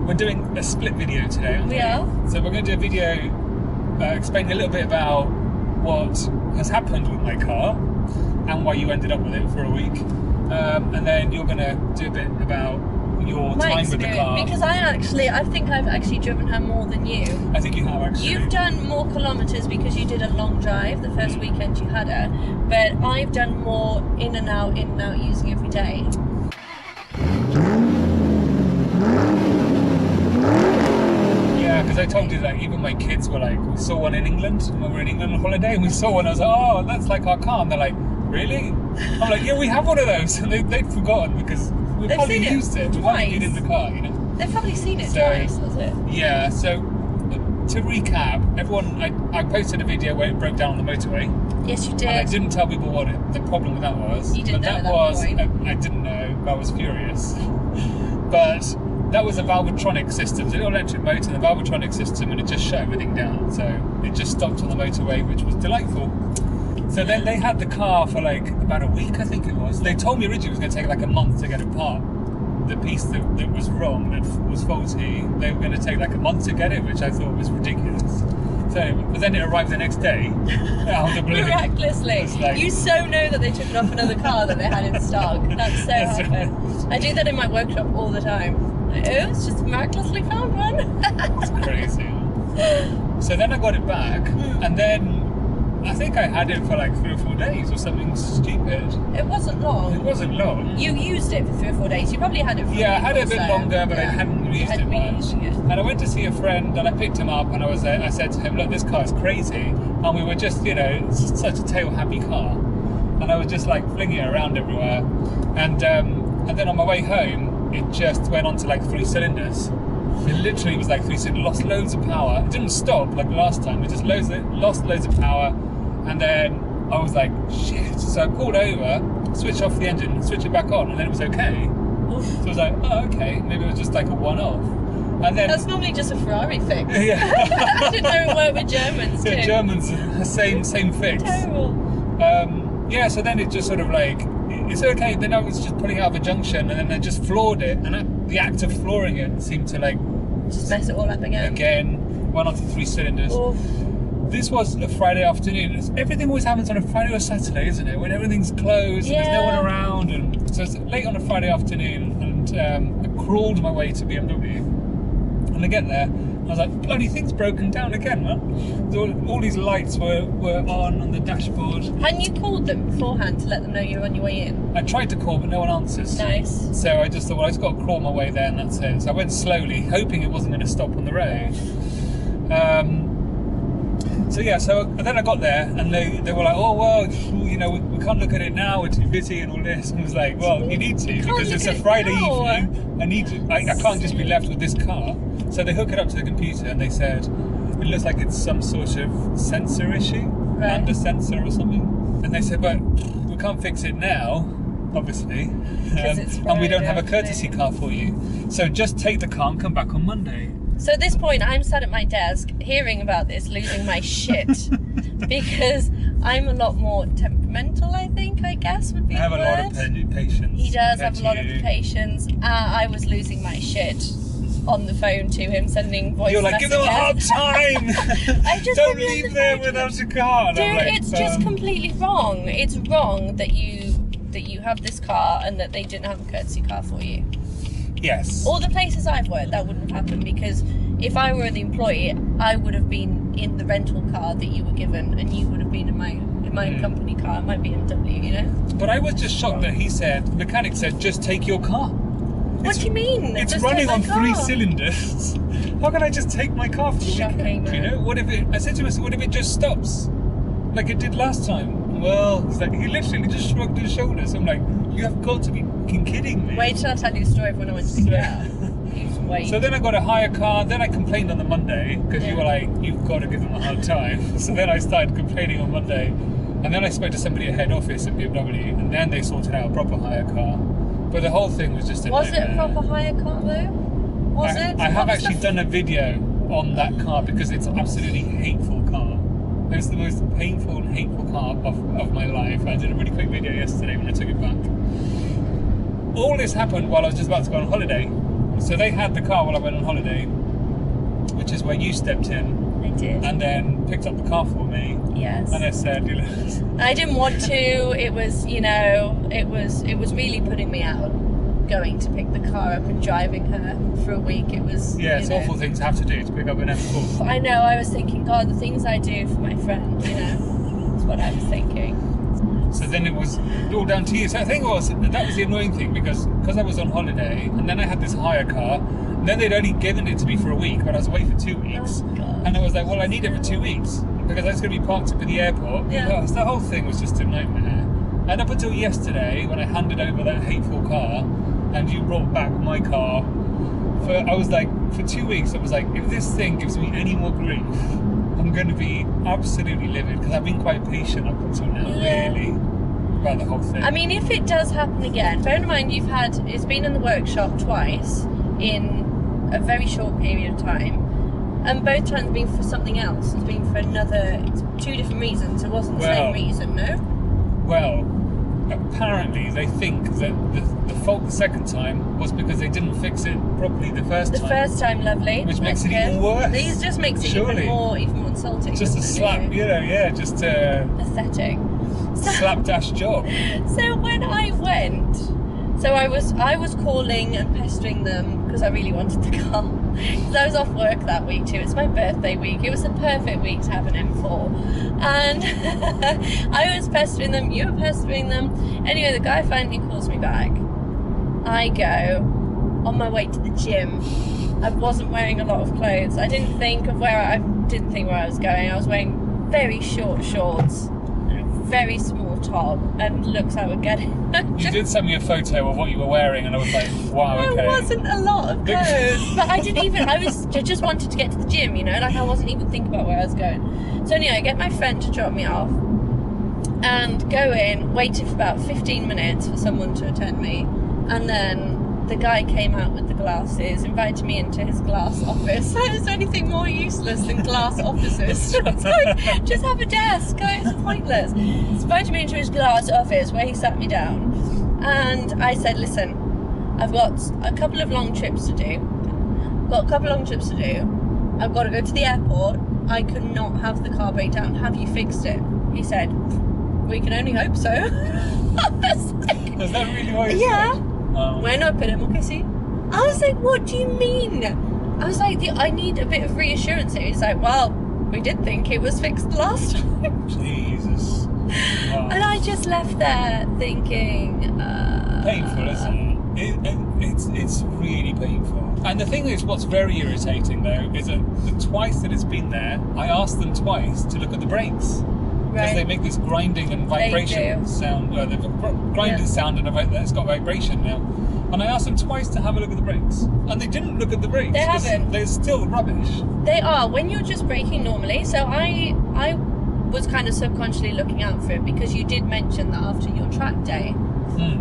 we're doing a split video today, aren't we? We are. So we're going to do a video explaining a little bit about what has happened with my car and why you ended up with it for a week. And then you're going to do a bit about your time with the car. Because I think I've actually driven her more than you. I think you have actually. You've done more kilometres because you did a long drive the first weekend you had her, but I've done more in and out using every day. Yeah, because I told you that even my kids were like, we saw one in England when we were in England on holiday, and we saw one. I was like, oh, that's like our car, and they're like, really? I'm like, yeah, we have one of those, and they'd forgotten because we probably used it. We probably did in the car, you know. They've probably seen it twice, was it? Yeah. So to recap, everyone, I posted a video where it broke down on the motorway. Yes, you did. And I didn't tell people what the problem with that was. You didn't know that at was. that point. I didn't know. I was furious. But that was a Valvetronic system, a little electric motor, the Valvetronic system, and it just shut everything down. So it just stopped on the motorway, which was delightful. So then they had the car for like about a week, I think it was. They told me originally it was going to take like a month to get apart. The piece that was wrong, that was faulty, they were going to take like a month to get it, which I thought was ridiculous. So anyway, but then it arrived the next day. Out of the blue. Miraculously. Like, you so know that they took it off another car that they had in stock. That's so happened. I do that in my workshop all the time. Oh, it's just miraculously found one. It's crazy. So then I got it back, and then I think I had it for like 3 or 4 days or something stupid. It wasn't long. It wasn't long. You used it for 3 or 4 days. You probably had it for I had it a bit longer, but I hadn't used it much. And I went to see a friend, and I picked him up, and I said to him, look, this car is crazy. And we were just, it's such a tail-happy car. And I was just like flinging it around everywhere. And then on my way home, it just went on to like 3 cylinders. It literally was like 3 cylinders, lost loads of power. It didn't stop like last time, it just lost loads of power. And then I was like, shit. So I pulled over, switched off the engine, switched it back on, and then it was okay. Oof. So I was like, oh, okay, maybe it was just like a one-off. And then that's normally just a Ferrari fix. Yeah. I didn't know it worked with Germans too. Yeah, Germans, same fix. Terrible. Yeah, so then it just sort of like, it's okay. Then I was just pulling out of a junction, and then I just floored it, and the act of flooring it seemed to like just mess it all up again. Went on to 3 cylinders. Oof. This was a Friday afternoon. Everything always happens on a Friday or Saturday, isn't it? When everything's closed and there's no one around. And so it's late on a Friday afternoon, and I crawled my way to BMW. And I get there, and I was like, bloody thing's broken down again, man. So all these lights were on the dashboard. Hadn't you called them beforehand to let them know you were on your way in? I tried to call, but no one answers. Nice. So I just thought, well, I just got to crawl my way there, and that's it. So I went slowly, hoping it wasn't going to stop on the road. So then I got there, and they were like, oh, well, we can't look at it now, we're too busy and all this. And I was like, well, you need to, because it's a Friday evening. I can't just be left with this car. So they hook it up to the computer, and they said, it looks like it's some sort of sensor issue, under sensor or something. And they said, but we can't fix it now, obviously, and we don't have a courtesy car for you. So just take the car and come back on Monday. So at this point, I'm sat at my desk hearing about this, losing my shit, because I'm a lot more temperamental, I guess would be the word. I have a lot of patience. He does have a lot of patience. I was losing my shit on the phone to him, sending voice messages. You're like, give them a hard time! Don't leave there without a car! Dude, it's just completely wrong. It's wrong that you have this car and that they didn't have a courtesy car for you. Yes. All the places I've worked, that wouldn't have happened, because if I were the employee, I would have been in the rental car that you were given, and you would have been in my company car, my BMW, But I was just shocked that the mechanic said, just take your car. What do you mean? It's running on 3 cylinders. How can I just take my car for the weekend? I said to him, what if it just stops? Like it did last time? Well, he literally just shrugged his shoulders. I'm like, you have got to be kidding me. Wait till I tell you a story of when I went to pick it up. Wait. So then I got a hire car. Then I complained on the Monday, because you were like, you've got to give them a hard time. So then I started complaining on Monday. And then I spoke to somebody at head office at BMW, and then they sorted out a proper hire car. But the whole thing was just a nightmare. Was it a proper hire car though? I have actually done a video on that car, because it's an absolutely hateful car. It was the most painful and hateful car of my life. I did a really quick video yesterday when I took it back. All this happened while I was just about to go on holiday. So they had the car while I went on holiday, which is where you stepped in. I did. And then picked up the car for me. Yes. And I said, you know, I didn't want to. It was, you know, it was really putting me out. Going to pick the car up and driving her for a week. It was. yeah, it's you know, awful thing to have to do to pick up an M4. I know. I was thinking, God, the things I do for my friend. You know, that's what I was thinking. So then it was all down to you. So I think that was the annoying thing because I was on holiday and then I had this hire car. And then they'd only given it to me for a week, but I was away for 2 weeks. Oh, God. And I was like, well, I need it for 2 weeks because I was going to be parked up at the airport. Yeah. So the whole thing was just a nightmare. And up until yesterday, when I handed over that hateful car, and you brought back my car, for 2 weeks, I was like, if this thing gives me any more grief, I'm going to be absolutely livid because I've been quite patient up until now, Yeah. really, about the whole thing. I mean, if it does happen again, bear in mind it's been in the workshop twice in a very short period of time, and both times been for something else. It's been for it's 2 different reasons. It wasn't the same reason, no? Well, apparently they think that the fault the second time was because they didn't fix it properly the first time. The first time, lovely. Which makes That's it even good. worse. These just makes it Surely. even more insulting. Just a doesn't it, slap, really? you know, yeah, just a Pathetic. So, slapdash job. so when I went, I was calling and pestering them because I really wanted the car. Because I was off work that week too. It's my birthday week. It was the perfect week to have an M4. And I was pestering them. You were pestering them. Anyway, the guy finally calls me back. I go on my way to the gym. I wasn't wearing a lot of clothes. I didn't think where I was going. I was wearing very short shorts and a very small top, and looks I would get it. You did send me a photo of what you were wearing, and I was like, wow, okay. There wasn't a lot of clothes, but I just wanted to get to the gym, you know, like I wasn't even thinking about where I was going. So anyway, I get my friend to drop me off and go in, waited for about 15 minutes for someone to attend me, and then the guy came out with the glasses, invited me into his glass office. Is there anything more useless than glass offices? It's like, just have a desk, guys, it's pointless. He invited me into his glass office where he sat me down, and I said, listen, I've got a couple of long trips to do. I've got to go to the airport. I could not have the car break down. Have you fixed it? He said, we can only hope so. I was like, Is that really what you yeah. said? Oh. Bueno, esperemos que sí. I was like, what do you mean? I was like, I need a bit of reassurance here. He's like, well, we did think it was fixed last time. Jesus. Wow. And I just left there thinking... Painful, isn't it? It's really painful. And the thing is, what's very irritating, though, is that the twice that it's been there, I asked them twice to look at the brakes. Because they make this grinding and vibration sound. The grinding sound and it's got vibration now. And I asked them twice to have a look at the brakes, and they didn't look at the brakes. They haven't. They're still rubbish. They are when you're just braking normally. So I was kind of subconsciously looking out for it because you did mention that after your track day,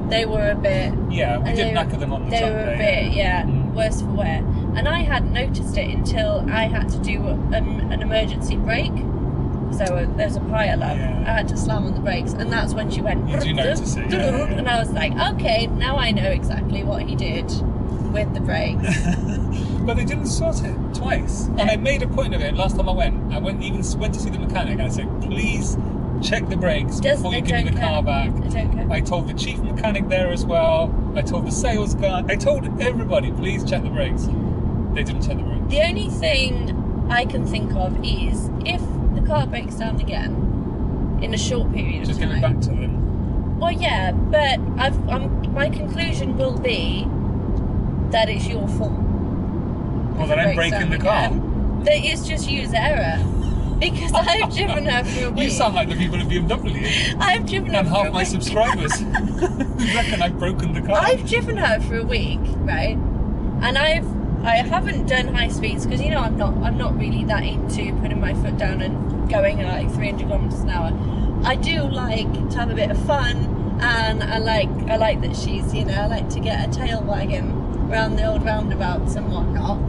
they were a bit. Yeah, we did knacker them on the track day. They were a bit, worse for wear. And I hadn't noticed it until I had to do an emergency brake. So there's a pile up. Yeah. I had to slam on the brakes, and that's when she went. You do notice it, yeah. And I was like, okay, now I know exactly what he did with the brakes. But they didn't sort it twice, and I made a point of it last time I went. I went to see the mechanic, and I said, please check the brakes before you give me the car back. They don't care. I told the chief mechanic there as well. I told the sales guy. I told everybody, please check the brakes. They didn't check the brakes. The only thing I can think of is if the car breaks down again in a short period of time. Just give it back to them. Well, yeah, but my conclusion will be that it's your fault. Well, then I'm breaking the car. That it's just user error. Because I've driven her for a week. You sound like the people at BMW. I've driven her and for half a my week. subscribers reckon I've broken the car. I've driven her for a week, right? And I haven't done high speeds because I'm not really that into putting my foot down and going at like 300 kilometers an hour. I do like to have a bit of fun, and I like that she's I like to get a tail wagging around the old roundabouts and whatnot.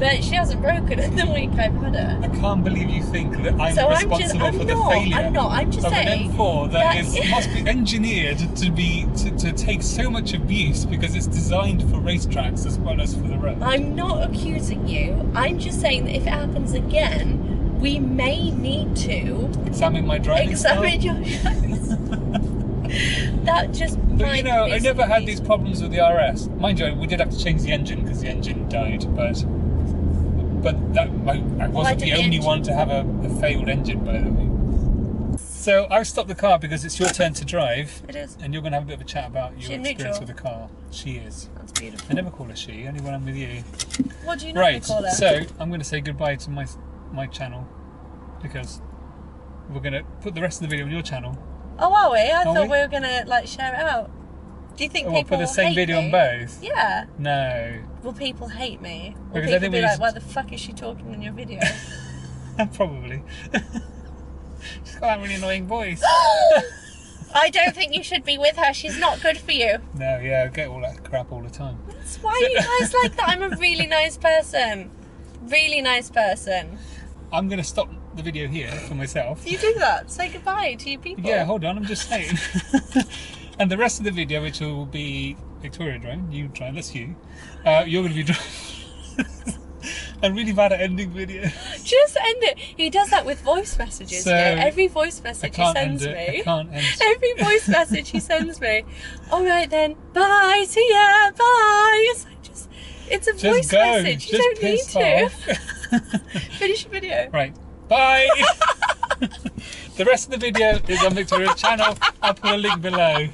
But she hasn't broken it the week I've had her. I can't believe you think that I'm So responsible for the failure I'm just of saying an M4 that must be engineered to take so much abuse because it's designed for racetracks as well as for the road. I'm not accusing you. I'm just saying that if it happens again, we may need to examine my driving style. Examine your That just But might you know, be I never had something. these problems with the RS. Mind you, we did have to change the engine because the engine died, but that I wasn't did the the only engine- one to have a failed engine, by the way. So I've stopped the car because it's your turn to drive. It is. And you're going to have a bit of a chat about your She experience neutral? with the car. She is. That's beautiful. I never call her she, only when I'm with you. What do you know Right, call her? so I'm going to say goodbye to my channel because we're going to put the rest of the video on your channel. Oh, are we? I thought we? we were gonna like share it out. Do you think We'll people put the will same hate video me? on both. Yeah. No. Will people hate me? Will Because I people think be we like, just- why the fuck is she talking in your video? Probably. She's got that really annoying voice. I don't think you should be with her. She's not good for you. No, yeah, I get all that crap all the time. That's why you guys like that. I'm a really nice person. Really nice person. I'm going to stop the video here for myself. You do that. Say goodbye to your people. Yeah, hold on, I'm just saying. And the rest of the video, which will be Victoria driving, you drive, that's you. You're going to be driving. I'm really bad at ending video. Just end it. He does that with voice messages. So, yeah. Every voice I message he can't sends end it. me. I can't end it. Every voice message he sends me. All right then. Bye. See ya. Bye. It's like it's a voice Just go. message. You Just don't need piss to. off. Finish your video. Right. Bye. The rest of the video is on Victoria's channel. I'll put a link below.